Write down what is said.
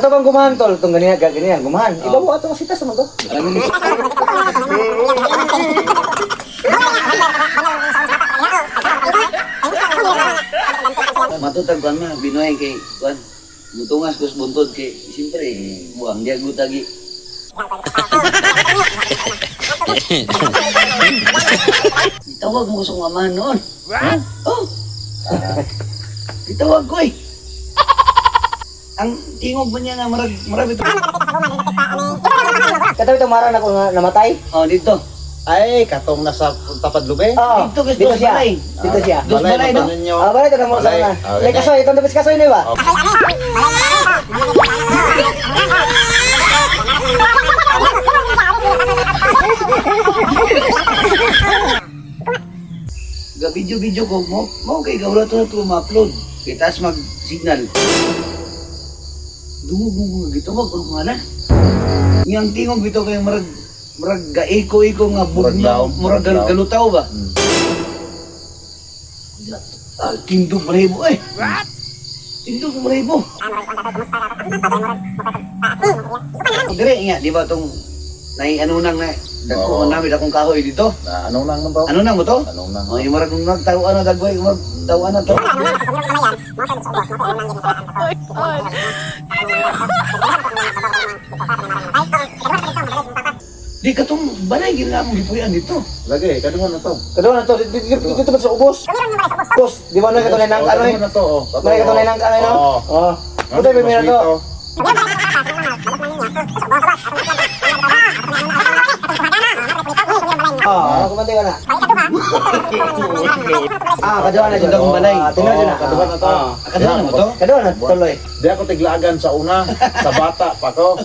Ito bang gumahan tol? Itong ganyan, gumahan. Iba mo ito kasi tas naman to. Matutag kan mah binoy kay kuan. Mutungas kus buntod kay siyempre buang dia gutagi. Itawag mo sa mama noon. Ha? Oh. Itawag ko eh. Ang tingog ba niya nga marami ito. Katabi itong marang ako nga namatay? Oh, dito. Ay, katong nasa tapad lube. Oo. Dito, guys, Dito dos siya. balay. Dito siya. Dos balay, no? Balay ito na mo sa Balay. na. Okay. May kasoy, itong tapos kasoy na ba? Ga video ko mo kay gawra to ma-upload. Kay taas mag-signal. Dungog gito wag ko nga na. Yang tingog bitaw kay murag ga-eko nga bugnaw, murag galutaw ba? Tindog maribo eh. What? Tindog maribo. Dire nga di ba tong nai ano nang na dako namin akong kahoy dito. Anong nang mo to? Ano nang mo to? Anong nang? Oh, yung marag nagtawo ano dagway, magtawo ano to. Di katong balay gila mo gipuyan dito. Lagi, kadungan na to. Kadua na to, dito ba sa ubos? Ubos, di ba na katunay ng ano eh? Kadungan na to, oh. May katunay ng ano no? Oo. Oo. Ito yung may to. Oo, kumantay ka na. Kadua na dyan. Kadung balay. Tinoy dyan na. Kadungan na to. Kadungan na mo to? Kadua na, tuloy. Di ako tiglagan sa una, sa bata pa ko.